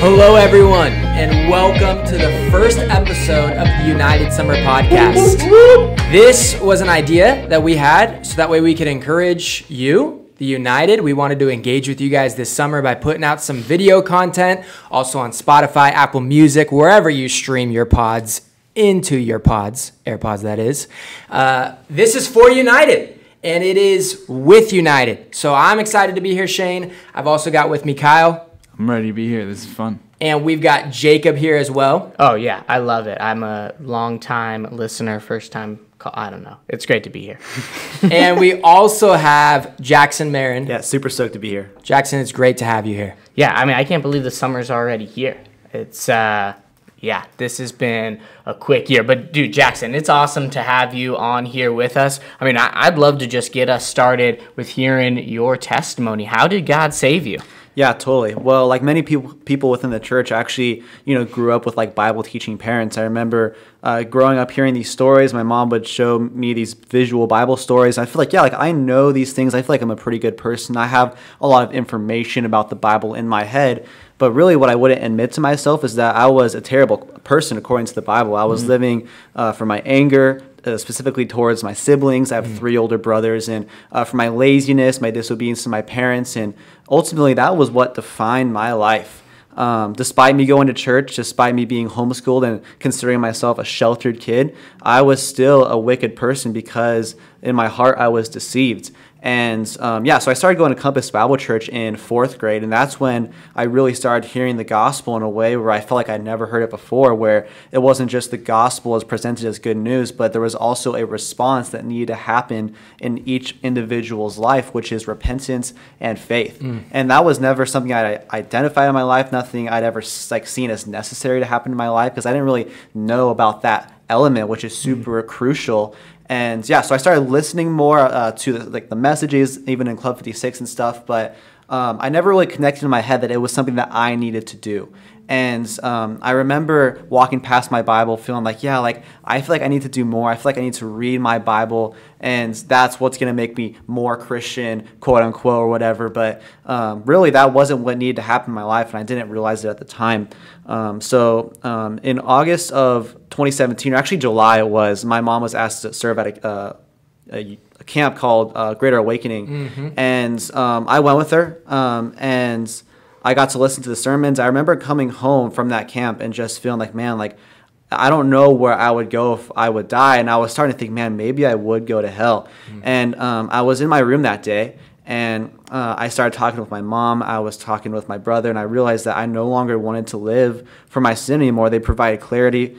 Hello, everyone, and welcome to the first episode of the United Summer Podcast. This was an idea that we had so that way we could encourage you, the United. We wanted to engage with you guys this summer by putting out some video content, also on Spotify, Apple Music, wherever you stream your pods into your pods, AirPods that is. This is for United, and it is with United. So I'm excited to be here, Shane. I've also got with me Kyle. I'm ready to be here. This is fun. And we've got Jacob here as well. Oh, yeah. I love it. I'm a long-time listener, first-time call. I don't know. It's great to be here. And we also have Jackson Marin. Yeah, super stoked to be here. Jackson, it's great to have you here. Yeah, I mean, I can't believe the summer's already here. It's, this has been a quick year. But, dude, Jackson, it's awesome to have you on here with us. I mean, I'd love to just get us started with hearing your testimony. How did God save you? Yeah, totally. Well, like many people within the church, I actually, grew up with like Bible teaching parents. I remember growing up hearing these stories. My mom would show me these visual Bible stories. I feel like, I know these things. I feel like I'm a pretty good person. I have a lot of information about the Bible in my head. But really what I wouldn't admit to myself is that I was a terrible person according to the Bible. I was living for my anger, specifically towards my siblings. I have 3 older brothers, and for my laziness, my disobedience to my parents, and ultimately that was what defined my life. Despite me going to church, despite me being homeschooled and considering myself a sheltered kid, I was still a wicked person because in my heart I was deceived. And so I started going to Compass Bible Church in 4th grade, and that's when I really started hearing the gospel in a way where I felt like I'd never heard it before, where it wasn't just the gospel as presented as good news, but there was also a response that needed to happen in each individual's life, which is repentance and faith. And that was never something I identified in my life, nothing I'd ever seen as necessary to happen in my life, because I didn't really know about that element, which is super crucial. And so I started listening more to the messages, even in Club 56 and stuff. But I never really connected in my head that it was something that I needed to do. And I remember walking past my Bible feeling like, I feel like I need to do more. I feel like I need to read my Bible, and that's what's going to make me more Christian, quote unquote, or whatever. But really, that wasn't what needed to happen in my life, and I didn't realize it at the time. In August of 2017, or actually July it was, my mom was asked to serve at a camp called Greater Awakening. And I went with her, and I got to listen to the sermons. I remember coming home from that camp and just feeling like, man, I don't know where I would go if I would die. And I was starting to think, man, maybe I would go to hell. And I was in my room that day, and I started talking with my mom. I was talking with my brother, and I realized that I no longer wanted to live for my sin anymore. They provided clarity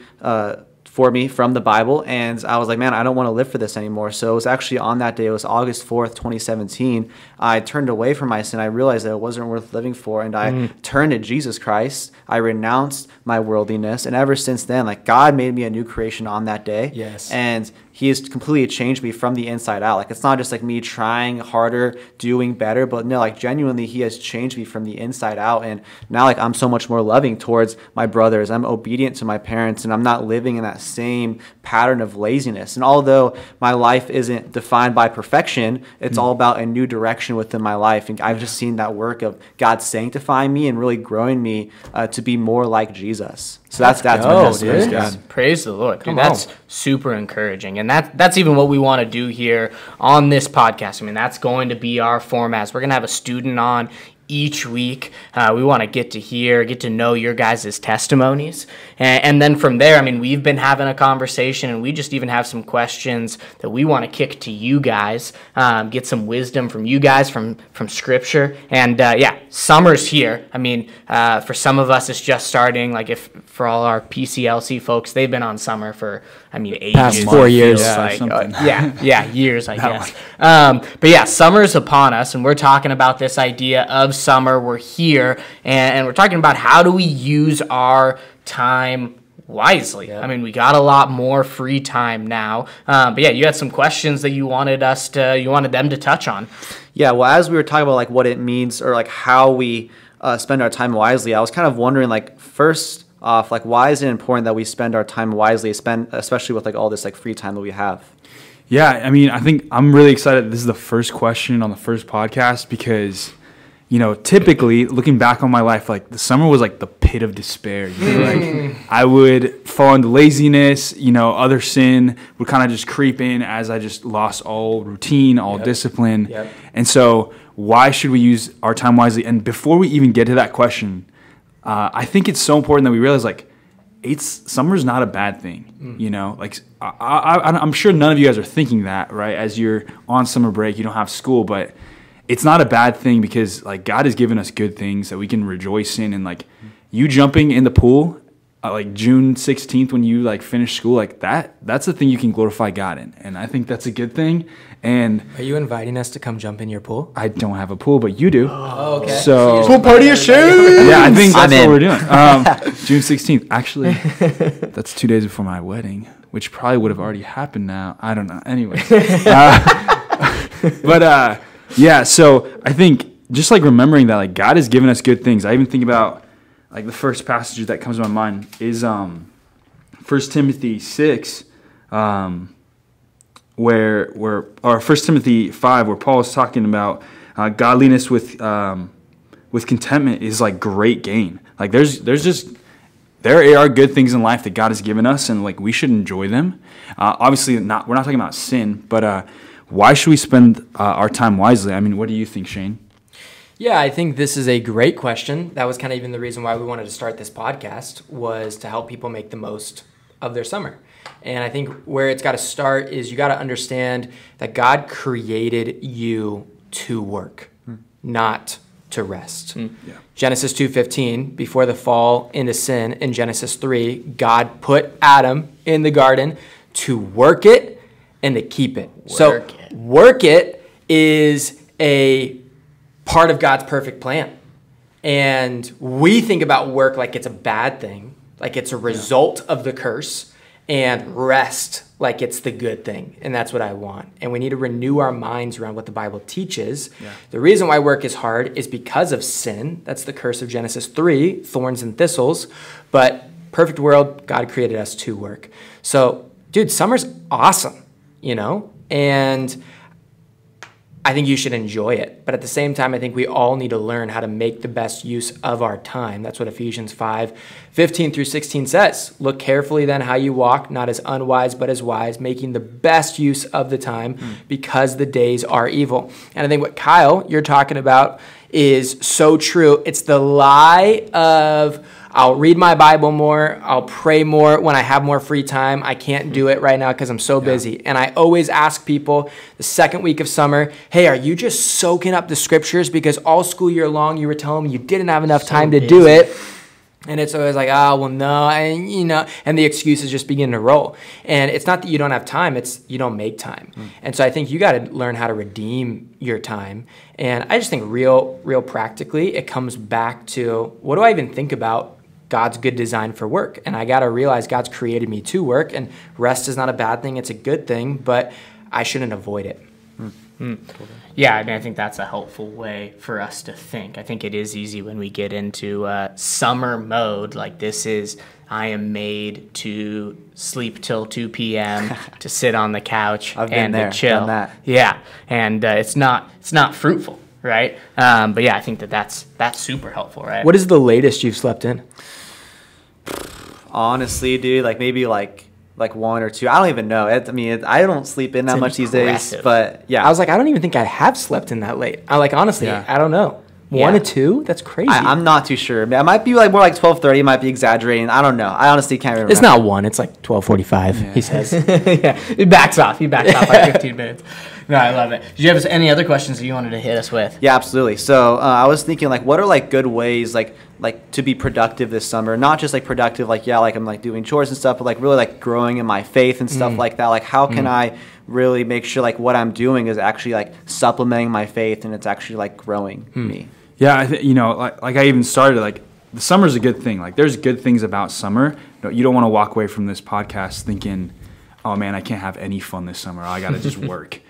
for me from the Bible, and I was like, man, I don't want to live for this anymore. So it was actually on that day, it was August 4th, 2017, I turned away from my sin. I realized that it wasn't worth living for, and I turned to Jesus Christ. I renounced my worldliness, and ever since then, God made me a new creation on that day. Yes. And He has completely changed me from the inside out. It's not just me trying harder, doing better, but no, genuinely He has changed me from the inside out. And now I'm so much more loving towards my brothers. I'm obedient to my parents, and I'm not living in that same pattern of laziness. And although my life isn't defined by perfection, it's all about a new direction within my life. And I've just seen that work of God sanctifying me and really growing me to be more like Jesus. So that's my testimony. Praise the Lord. Dude, that's super encouraging. And that's even what we want to do here on this podcast. I mean, that's going to be our format. We're going to have a student on each week. We want to get to know your guys' testimonies. And then from there, we've been having a conversation, and we just even have some questions that we want to kick to you guys, get some wisdom from you guys, from Scripture. And summer's here. For some of us, it's just starting. For all our PCLC folks, they've been on summer for, ages. Past 4 years. Years, I guess. But summer's upon us, and we're talking about this idea of summer. We're here, and we're talking about how do we use our time wisely. Yeah. We got a lot more free time now. You had some questions that you wanted them to touch on. Yeah, well, as we were talking about what it means or how we spend our time wisely, I was kind of wondering first off, why is it important that we spend our time wisely, especially with all this free time that we have? Yeah, I think I'm really excited. This is the first question on the first podcast because typically looking back on my life, like the summer was like the pit of despair. Like I would fall into laziness, other sin would kind of just creep in as I just lost all routine, all discipline. Yep. And so why should we use our time wisely? And before we even get to that question, I think it's so important that we realize like summer's not a bad thing. Like I'm sure none of you guys are thinking that, right? As you're on summer break, you don't have school, but it's not a bad thing because like God has given us good things that we can rejoice in. And like you jumping in the pool like June 16th when you like finish school, like that's the thing you can glorify God in. And I think that's a good thing. And are you inviting us to come jump in your pool? I don't have a pool, but you do. Oh, okay. So Pool party of shame. yeah, I think that's I'm what in. we're doing. June 16th. Actually, that's 2 days before my wedding, which probably would have already happened now. I don't know. Anyways. Yeah, so I think just like remembering that like God has given us good things. I even think about like the first passage that comes to my mind is 1 Timothy 6, or 1 Timothy 5, where Paul is talking about godliness with contentment is like great gain. Like there are good things in life that God has given us, and like we should enjoy them. Obviously, we're not talking about sin, but why should we spend our time wisely? I mean, what do you think, Shane? Yeah, I think this is a great question. That was kind of even the reason why we wanted to start this podcast, was to help people make the most of their summer. And I think where it's got to start is you got to understand that God created you to work, not to rest. Yeah. Genesis 2:15, before the fall into sin, in Genesis 3, God put Adam in the garden to work it and to keep it. Work it is a part of God's perfect plan. And we think about work like it's a bad thing, like it's a result of the curse, and rest like it's the good thing. And that's what I want. And we need to renew our minds around what the Bible teaches. Yeah. The reason why work is hard is because of sin. That's the curse of Genesis 3, thorns and thistles. But perfect world, God created us to work. So, dude, summer's awesome, and I think you should enjoy it. But at the same time, I think we all need to learn how to make the best use of our time. That's what Ephesians 5:15-16 says. Look carefully then how you walk, not as unwise, but as wise, making the best use of the time because the days are evil. And I think what Kyle, you're talking about is so true. It's the lie of, I'll read my Bible more, I'll pray more when I have more free time. I can't do it right now because I'm so busy. And I always ask people the second week of summer, hey, are you just soaking up the scriptures because all school year long you were telling me you didn't have enough time to do it? And it's always like, oh, well, no, and the excuses just begin to roll. And it's not that you don't have time, it's you don't make time. And so I think you got to learn how to redeem your time. And I just think real practically, it comes back to, what do I even think about God's good design for work? And I got to realize God's created me to work, and rest is not a bad thing, it's a good thing, but I shouldn't avoid it. Yeah, I think that's a helpful way for us to think. I think it is easy when we get into summer mode, like this is, I am made to sleep till 2 p.m., to sit on the couch and to chill. Done that. Yeah, and it's not fruitful, right? But yeah, I think that's super helpful, right? What is the latest you've slept in? Honestly, dude, like maybe like 1 or 2. I don't even know. I don't sleep in that much these days. But yeah, I was like, I don't even think I have slept in that late. Honestly, I don't know. 1 or 2? That's crazy. I'm not too sure. I might be like more like 12:30. I might be exaggerating. I don't know. I honestly can't remember. It's not 1. It's like 12:45. He says. Yeah, he backs off like 15 minutes. No, I love it. Did you have any other questions that you wanted to hit us with? Yeah, absolutely. So I was thinking, like, what are like good ways like to be productive this summer? Not just like productive, like I'm like doing chores and stuff, but like really like growing in my faith and stuff like that. Like, how can I really make sure like what I'm doing is actually like supplementing my faith and it's actually like growing me? Yeah, like I even started, like, the summer's a good thing. Like, there's good things about summer. You don't want to walk away from this podcast thinking, oh man, I can't have any fun this summer. I got to just work,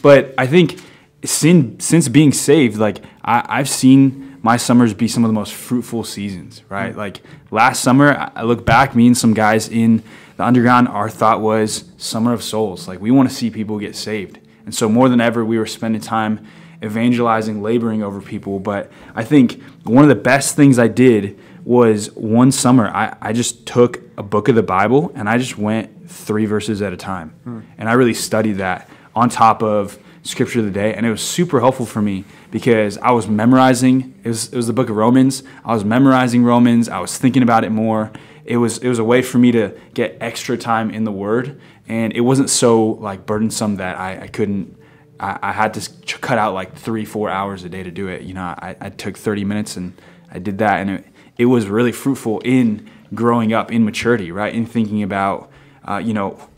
But I think since being saved, like I've seen my summers be some of the most fruitful seasons, right? Like last summer, I look back, me and some guys in the underground, our thought was Summer of Souls. Like, we want to see people get saved. And so more than ever, we were spending time evangelizing, laboring over people. But I think one of the best things I did was one summer, I just took a book of the Bible and I just went 3 verses at a time. And I really studied that on top of Scripture of the Day. And it was super helpful for me because I was memorizing. It was the book of Romans. I was memorizing Romans. I was thinking about it more. It was a way for me to get extra time in the Word. And it wasn't so like burdensome that I couldn't. I had to cut out like 3-4 hours a day to do it. You know, I took 30 minutes and I did that, and it was really fruitful in growing up in maturity, right? In thinking about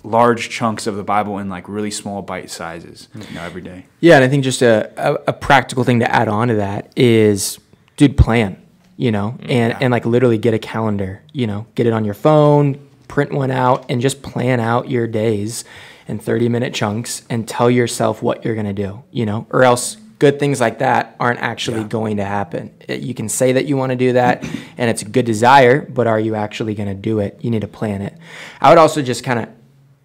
large chunks of the Bible in like really small bite sizes, every day. Yeah, and I think just a practical thing to add on to that is, dude, plan. And like literally get a calendar. Get it on your phone, print one out, and just plan out your days in 30-minute chunks and tell yourself what you're going to do, or else good things like that aren't actually going to happen. You can say that you want to do that and it's a good desire, but are you actually going to do it? You need to plan it. I would also just kind of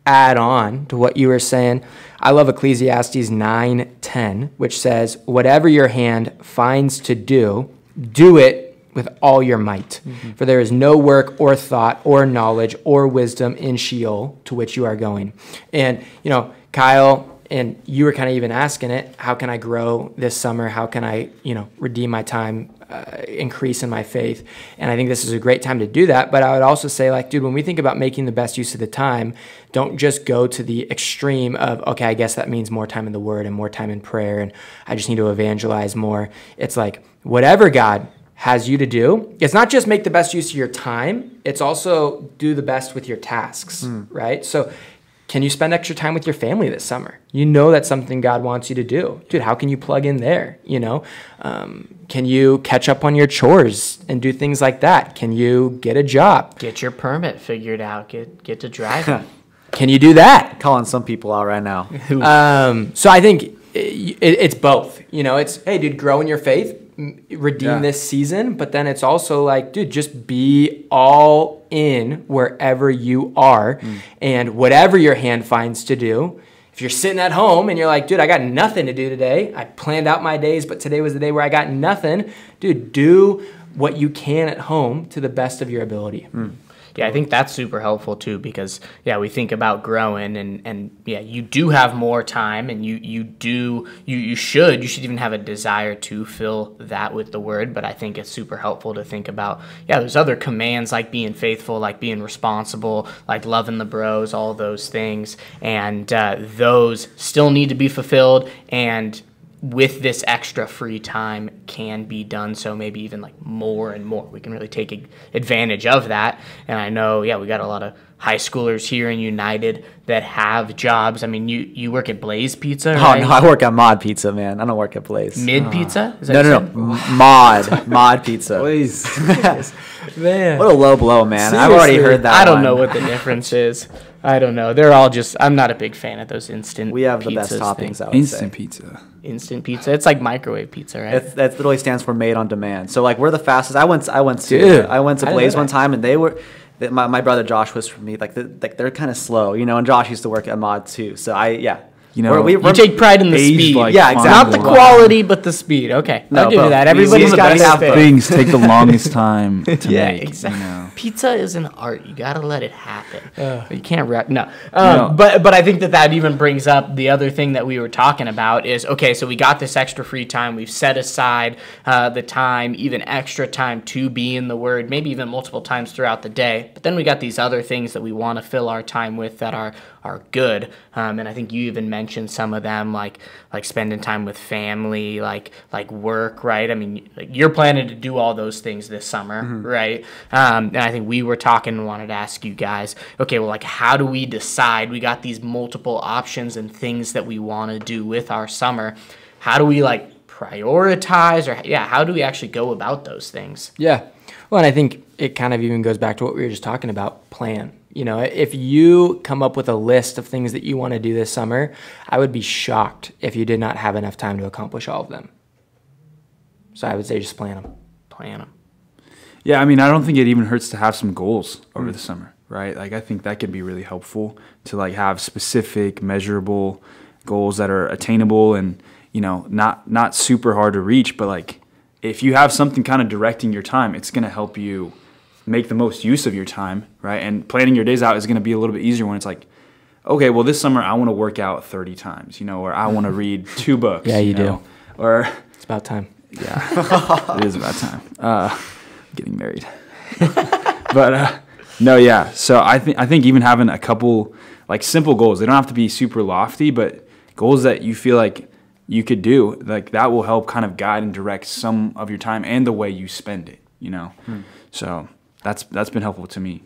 add on to what you were saying. I love Ecclesiastes 9:10, which says, whatever your hand finds to do, do it with all your might. For there is no work or thought or knowledge or wisdom in Sheol to which you are going. And, Kyle, and you were kind of even asking it, how can I grow this summer? How can I, redeem my time, increase in my faith? And I think this is a great time to do that. But I would also say, like, dude, when we think about making the best use of the time, don't just go to the extreme of, okay, I guess that means more time in the Word and more time in prayer, and I just need to evangelize more. It's like, whatever God has you to do, it's not just make the best use of your time, it's also do the best with your tasks, right? So can you spend extra time with your family this summer? That's something God wants you to do. Dude, how can you plug in there? Can you catch up on your chores and do things like that? Can you get a job? Get your permit figured out. Get to driving. Can you do that? Calling some people out right now. So I think it's both. It's, hey, dude, grow in your faith, redeem this season, but then it's also like, dude, just be all in wherever you are, and whatever your hand finds to do. If you're sitting at home and you're like, dude, I got nothing to do today, I planned out my days, but today was the day where I got nothing, dude, do what you can at home to the best of your ability. Yeah, I think that's super helpful too, because we think about growing and you do have more time, and you should even have a desire to fill that with the Word. But I think it's super helpful to think about there's other commands like being faithful, like being responsible, like loving the bros, all those things, and those still need to be fulfilled, and with this extra free time can be done so maybe even like more and more. We can really take advantage of that. And I know, we got a lot of high schoolers here in United that have jobs. I mean, you work at Blaze Pizza, right? Oh, no, I work at Mod Pizza, man. I don't work at Blaze. Mid Pizza? No. Mod Pizza. Blaze. Man. What a low blow, man. Seriously. I've already heard that I don't one. know what the difference is. I don't know. They're all just, I'm not a big fan of those instant We have the best pizzas toppings, thing. I would Instant say. pizza. Instant pizza. It's like microwave pizza, right? That literally stands for made on demand. So like we're the fastest. I went to Dude, I went to I Blaze know one that. time, and they were my brother Josh was from me. Like they're kind of slow, and Josh used to work at Mod too. So You take pride in the aged speed. like Yeah, exactly. Not the quality, but the speed. Okay. No, I'll give you both. that. These Everybody's got guys to have fit. both. Things take the longest time to Yeah, make. exactly. Pizza is an art. You got to let it happen. You can't no. No. But I think that even brings up the other thing that we were talking about is, okay, so we got this extra free time. We've set aside the time, even extra time to be in the Word, maybe even multiple times throughout the day. But then we got these other things that we want to fill our time with that are good. And I think you even mentioned some of them, like spending time with family, like work, right? I mean, like you're planning to do all those things this summer, right? And I think we were talking and wanted to ask you guys, okay, well, like how do we decide? We got these multiple options and things that we want to do with our summer. How do we prioritize, or how do we actually go about those things? Yeah. Well, and I think it kind of even goes back to what we were just talking about, plan. If you come up with a list of things that you want to do this summer, I would be shocked if you did not have enough time to accomplish all of them. So I would say just plan them. Plan them. Yeah, I mean, I don't think it even hurts to have some goals over the summer, right? Like, I think that could be really helpful to have specific, measurable goals that are attainable, and not super hard to reach, but like if you have something kind of directing your time, it's going to help you make the most use of your time, right? And planning your days out is going to be a little bit easier when it's like, okay, well, this summer I want to work out 30 times, or I want to read 2 books. Yeah, you do. Or it's about time. Yeah, it is about time. Getting married. But no, yeah. So I think even having a couple like simple goals, they don't have to be super lofty, but goals that you feel like you could do, like that will help kind of guide and direct some of your time and the way you spend it, So that's been helpful to me.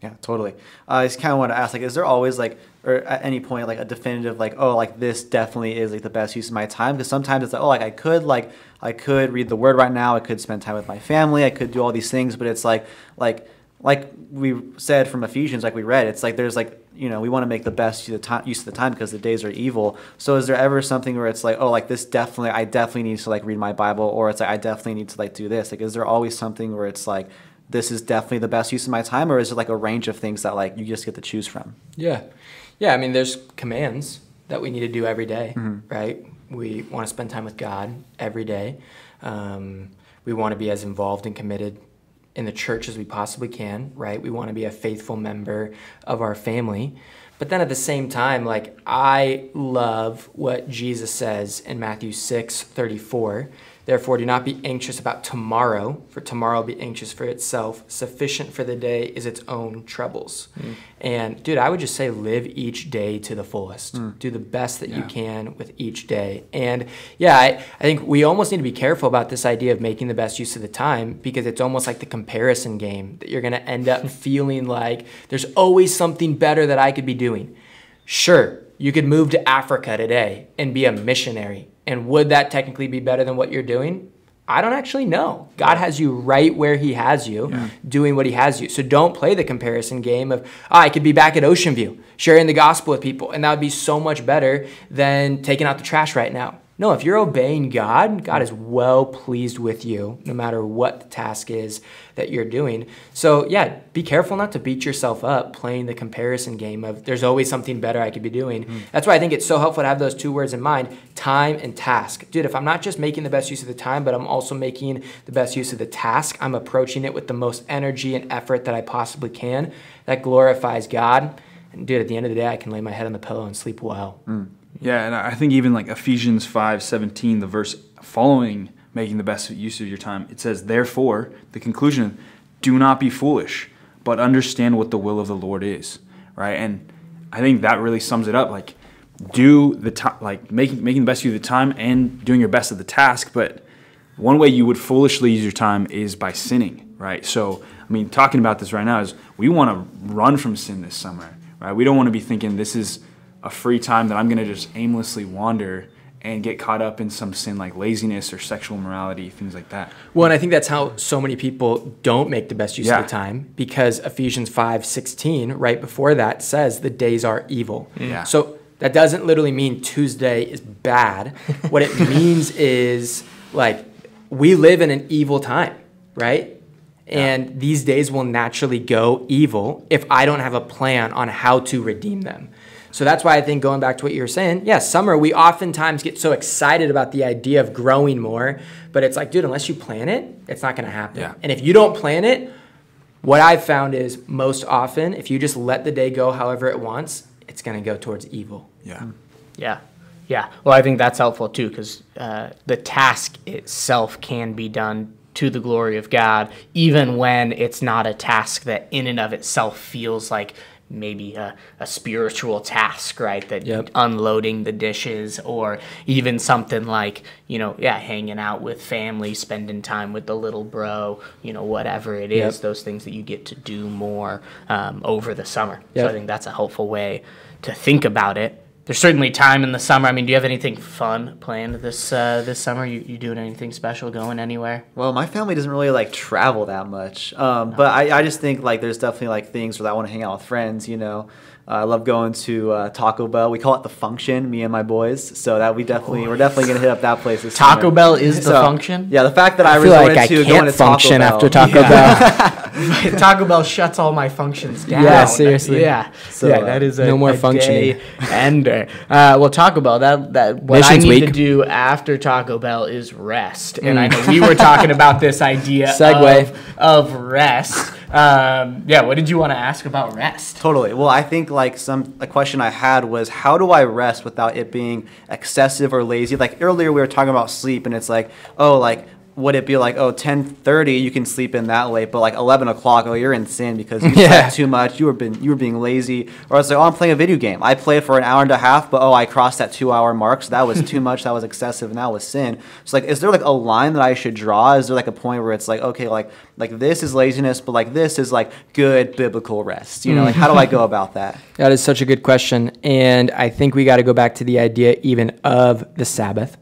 Yeah, totally. I just kind of want to ask, like, is there always like, or at any point, like a definitive, like, oh, like this definitely is like the best use of my time? Because sometimes it's like, oh, like I could read the Word right now. I could spend time with my family. I could do all these things, but it's like we said from Ephesians, like we read, it's like there's like, we want to make the best use of the time because the days are evil. So is there ever something where it's like, oh, like this I definitely need to like read my Bible, or it's like I definitely need to like do this? Like, is there always something where it's like, this is definitely the best use of my time, or is it like a range of things that like you just get to choose from? Yeah. I mean, there's commands that we need to do every day, right? We want to spend time with God every day. We want to be as involved and committed in the church as we possibly can, right? We want to be a faithful member of our family. But then at the same time, like I love what Jesus says in Matthew 6:34. Therefore, do not be anxious about tomorrow, for tomorrow will be anxious for itself. Sufficient for the day is its own troubles. And dude, I would just say live each day to the fullest. Do the best that you can with each day. And yeah, I think we almost need to be careful about this idea of making the best use of the time, because it's almost like the comparison game that you're going to end up feeling like there's always something better that I could be doing. Sure, you could move to Africa today and be a missionary. And would that technically be better than what you're doing? I don't actually know. God has you right where he has you, doing what he has you. So don't play the comparison game of, I could be back at Ocean View, sharing the gospel with people, and that would be so much better than taking out the trash right now. No, if you're obeying God, God is well pleased with you, no matter what the task is that you're doing. So yeah, be careful not to beat yourself up playing the comparison game of there's always something better I could be doing. That's why I think it's so helpful to have those 2 words in mind, time and task. Dude, if I'm not just making the best use of the time, but I'm also making the best use of the task, I'm approaching it with the most energy and effort that I possibly can, that glorifies God. And dude, at the end of the day, I can lay my head on the pillow and sleep well. Yeah, and I think even like Ephesians 5:17, the verse following making the best use of your time, it says, therefore, the conclusion, do not be foolish, but understand what the will of the Lord is, right? And I think that really sums it up. Like, do the like making the best use of the time and doing your best at the task. But one way you would foolishly use your time is by sinning, right? So, I mean, talking about this right now is we want to run from sin this summer, right? We don't want to be thinking this is a free time that I'm going to just aimlessly wander and get caught up in some sin like laziness or sexual immorality, things like that. Well, and I think that's how so many people don't make the best use of the time, because Ephesians 5:16, right before that, says the days are evil. Yeah. So that doesn't literally mean Tuesday is bad. What it means is like we live in an evil time, right? And these days will naturally go evil if I don't have a plan on how to redeem them. So that's why I think, going back to what you were saying, summer, we oftentimes get so excited about the idea of growing more, but it's like, dude, unless you plan it, it's not going to happen. Yeah. And if you don't plan it, what I've found is most often, if you just let the day go however it wants, it's going to go towards evil. Yeah. Well, I think that's helpful too, because the task itself can be done to the glory of God, even when it's not a task that in and of itself feels like maybe a spiritual task, right? That unloading the dishes, or even something like, hanging out with family, spending time with the little bro, whatever it is, those things that you get to do more over the summer. So I think that's a helpful way to think about it. There's certainly time in the summer. I mean, do you have anything fun planned this summer? You doing anything special, going anywhere? Well, my family doesn't really like travel that much, but I just think like there's definitely like things where I want to hang out with friends, I love going to Taco Bell. We call it the Function, me and my boys. So that we're definitely gonna hit up that place this Taco summer. Bell is the So, function? Yeah, the fact that I feel like resorted I to can't going to function Taco Bell. after Taco Bell. Taco Bell shuts all my functions down. Yeah, seriously. Yeah, So, yeah, that is no more a functioning. day ender. Well, Taco Bell. That what Missions I need to week. do after Taco Bell is rest. And I know we were talking about this idea Segue. of rest. Yeah, what did you want to ask about rest? Totally. Well, I think like a question I had was, how do I rest without it being excessive or lazy? Like earlier we were talking about sleep, and it's like, oh, like would it be like, oh, 10:30 you can sleep in that late, but like 11 o'clock, oh, you're in sin because you Yeah. slept too much. You were being lazy. Or it's like, oh, I'm playing a video game. I played for an hour and a half, but oh, I crossed that 2-hour mark, so that was too much. That was excessive, and that was sin. So like, is there like a line that I should draw? Is there like a point where it's like, okay, like this is laziness, but like this is like good biblical rest? You know, like how do I go about that? That is such a good question. And I think we got to go back to the idea even of the Sabbath,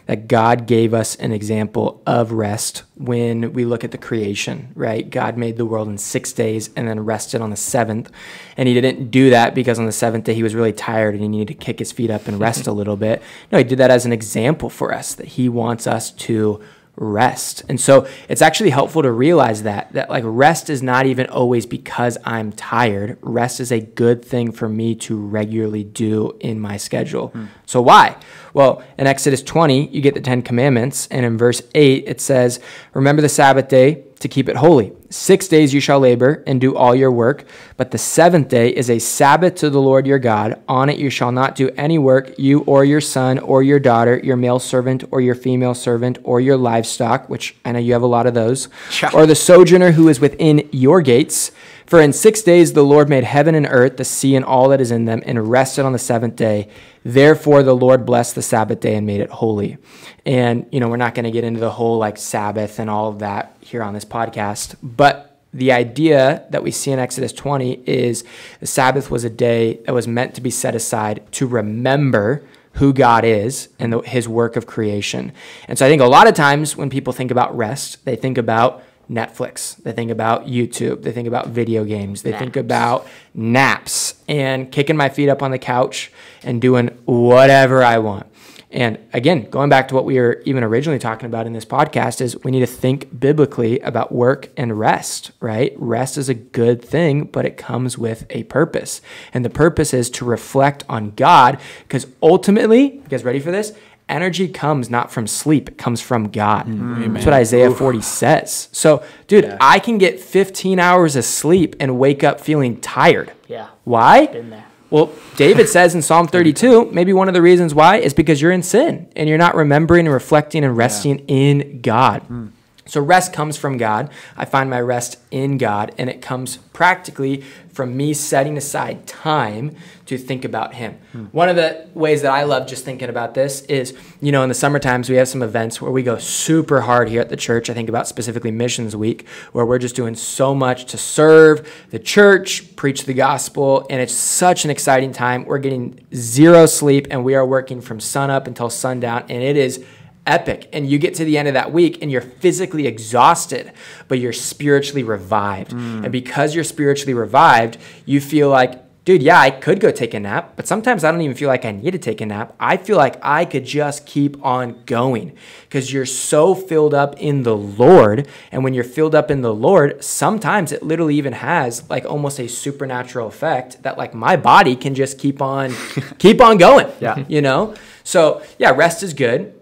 that God gave us an example of rest when we look at the creation, right? God made the world in 6 days and then rested on the seventh. And he didn't do that because on the seventh day he was really tired and he needed to kick his feet up and rest a little bit. No, he did that as an example for us, that he wants us to rest. And so it's actually helpful to realize that like rest is not even always because I'm tired. Rest is a good thing for me to regularly do in my schedule. So why? Well, in Exodus 20, you get the 10 commandments. And in verse 8, it says, remember the Sabbath day to keep it holy. 6 days you shall labor and do all your work, but the seventh day is a Sabbath to the Lord your God. On it you shall not do any work, you or your son or your daughter, your male servant or your female servant, or your livestock, which I know you have a lot of those, or the sojourner who is within your gates. For in 6 days the Lord made heaven and earth, the sea and all that is in them, and rested on the seventh day. Therefore the Lord blessed the Sabbath day and made it holy. And, you know, we're not going to get into the whole like Sabbath and all of that here on this podcast, but the idea that we see in Exodus 20 is the Sabbath was a day that was meant to be set aside to remember who God is and his work of creation. And so I think a lot of times when people think about rest, they think about Netflix, they think about YouTube, they think about video games, they think about naps and kicking my feet up on the couch and doing whatever I want. And again, going back to what we were even originally talking about in this podcast is we need to think biblically about work and rest, right? Rest is a good thing, but it comes with a purpose. And the purpose is to reflect on God, because ultimately, you guys ready for this? Energy comes not from sleep, it comes from God. That's what Isaiah 40 says. So, dude, I can get 15 hours of sleep and wake up feeling tired. Yeah. Why? Been there. Well, David says in Psalm 32, maybe one of the reasons why is because you're in sin and you're not remembering and reflecting and resting in God. So rest comes from God. I find my rest in God, and it comes practically from me setting aside time to think about him. One of the ways that I love just thinking about this is, you know, in the summer times, we have some events where we go super hard here at the church. I think about specifically Missions Week, where we're just doing so much to serve the church, preach the gospel, and it's such an exciting time. We're getting zero sleep, and we are working from sun up until sundown, and it is epic. And you get to the end of that week and you're physically exhausted, but you're spiritually revived. And because you're spiritually revived, you feel like, dude, yeah, I could go take a nap, but sometimes I don't even feel like I need to take a nap. I feel like I could just keep on going because you're so filled up in the Lord. And when you're filled up in the Lord, sometimes it literally even has like almost a supernatural effect that like my body can just keep on going. Yeah. You know? So yeah, rest is good,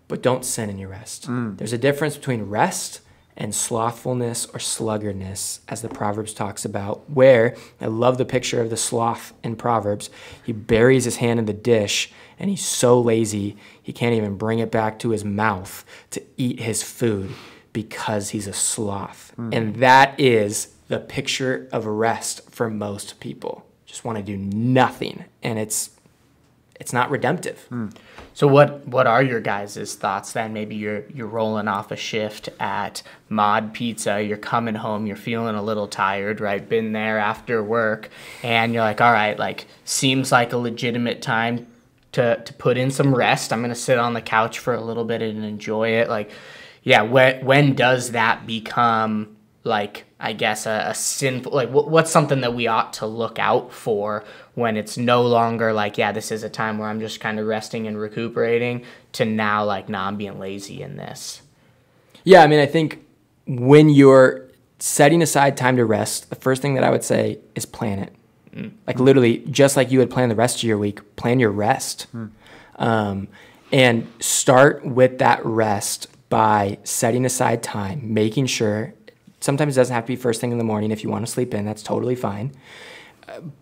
but don't sin in your rest. There's a difference between rest and slothfulness or sluggardness, as the Proverbs talks about, where I love the picture of the sloth in Proverbs. He buries his hand in the dish and he's so lazy he can't even bring it back to his mouth to eat his food because he's a sloth. And that is the picture of rest for most people. Just want to do nothing, and it's not redemptive. So what are your guys' thoughts then? Maybe you're rolling off a shift at Mod Pizza, you're coming home, you're feeling a little tired, right? Been there after work, and you're like, all right, like seems like a legitimate time to put in some rest. I'm gonna sit on the couch for a little bit and enjoy it. Like, yeah, when does that become like, I guess, a sinful, like, what's something that we ought to look out for when it's no longer like, yeah, this is a time where I'm just kind of resting and recuperating, to now, like, nah, I'm being lazy in this? Yeah, I mean, I think when you're setting aside time to rest, the first thing that I would say is plan it. Like, literally, just like you would plan the rest of your week, plan your rest. And start with that rest by setting aside time, making sure, sometimes it doesn't have to be first thing in the morning. If you want to sleep in, that's totally fine.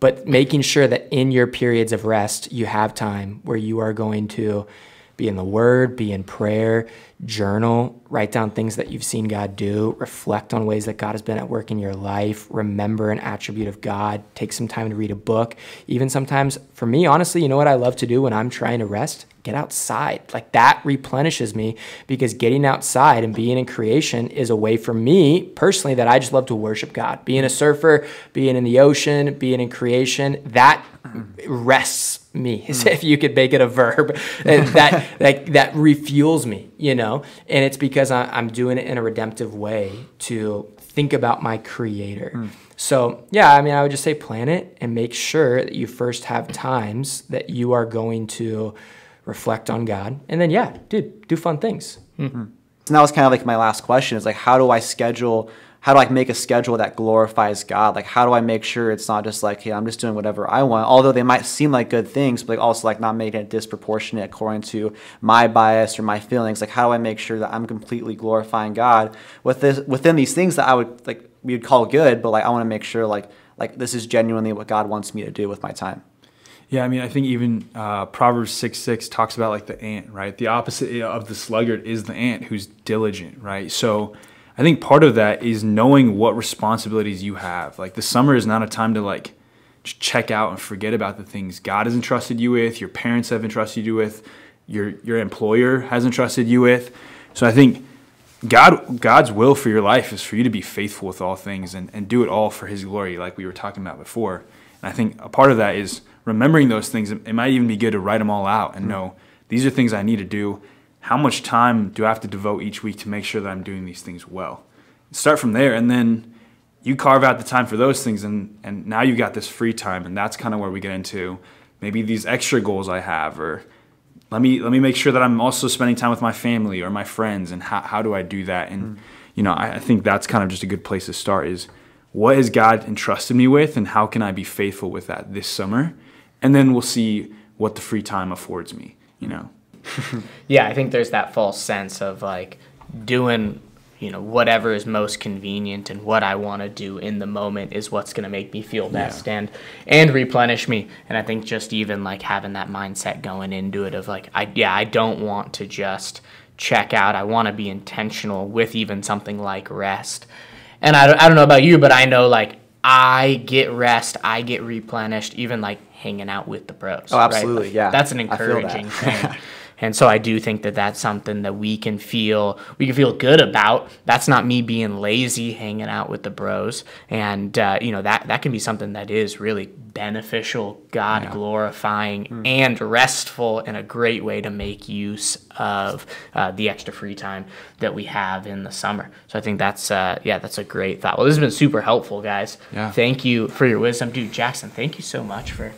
But making sure that in your periods of rest, you have time where you are going to be in the Word, be in prayer, journal, write down things that you've seen God do, reflect on ways that God has been at work in your life, remember an attribute of God, take some time to read a book. Even sometimes, for me, honestly, you know what I love to do when I'm trying to rest? Get outside. Like, that replenishes me, because getting outside and being in creation is a way for me personally that I just love to worship God. Being a surfer, being in the ocean, being in creation, that rests me, if you could make it a verb, and that refuels me, you know. And it's because I'm doing it in a redemptive way to think about my Creator. So yeah, I mean, I would just say plan it and make sure that you first have times that you are going to reflect on God, and then do fun things. And that was kind of like my last question, is like, how do I make a schedule that glorifies God? Like, how do I make sure it's not just like, hey, I'm just doing whatever I want, although they might seem like good things, but like also like not making it disproportionate according to my bias or my feelings? Like, how do I make sure that I'm completely glorifying God within these things that we would call good, but like I want to make sure like this is genuinely what God wants me to do with my time? Yeah, I mean, I think even Proverbs 6:6 talks about like the ant, right? The opposite of the sluggard is the ant, who's diligent, right? So I think part of that is knowing what responsibilities you have. Like, the summer is not a time to like just check out and forget about the things God has entrusted you with, your parents have entrusted you with, your employer has entrusted you with. So I think God's will for your life is for you to be faithful with all things and do it all for His glory, like we were talking about before. And I think a part of that is remembering those things. It might even be good to write them all out and know these are things I need to do. How much time do I have to devote each week to make sure that I'm doing these things well? Start from there, and then you carve out the time for those things, and now you got this free time, and that's kind of where we get into maybe these extra goals I have, or let me make sure that I'm also spending time with my family or my friends, and how do I do that? And you know, I think that's kind of just a good place to start, is what has God entrusted me with, and how can I be faithful with that this summer? And then we'll see what the free time affords me, you know. Yeah, I think there's that false sense of like doing, you know, whatever is most convenient, and what I want to do in the moment is what's going to make me feel best and replenish me. And I think just even like having that mindset going into it of like, I don't want to just check out. I want to be intentional with even something like rest. And I don't know about you, but I know like I get rest, I get replenished, even like hanging out with the bros. Oh, absolutely, right? Like, yeah. That's an encouraging thing. And so I do think that that's something that we can feel good about. That's not me being lazy hanging out with the bros. And, you know, that can be something that is really beneficial, God glorifying, and restful, and a great way to make use of the extra free time that we have in the summer. So I think that's a great thought. Well, this has been super helpful, guys. Yeah. Thank you for your wisdom. Dude, Jackson, thank you so much for...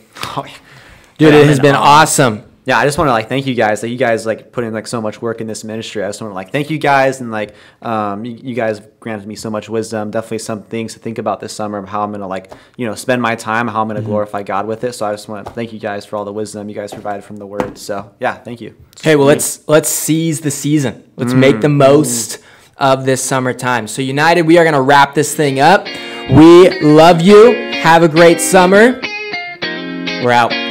Dude, it has been awesome. Yeah, I just want to like thank you guys. Like, you guys like put in like so much work in this ministry. I just want to like thank you guys, and like you guys granted me so much wisdom. Definitely some things to think about this summer of how I'm gonna like, you know, spend my time, how I'm gonna glorify God with it. So I just want to thank you guys for all the wisdom you guys provided from the Word. So yeah, thank you. Hey, well, let's seize the season. Let's make the most of this summertime. So United, we are gonna wrap this thing up. We love you. Have a great summer. We're out.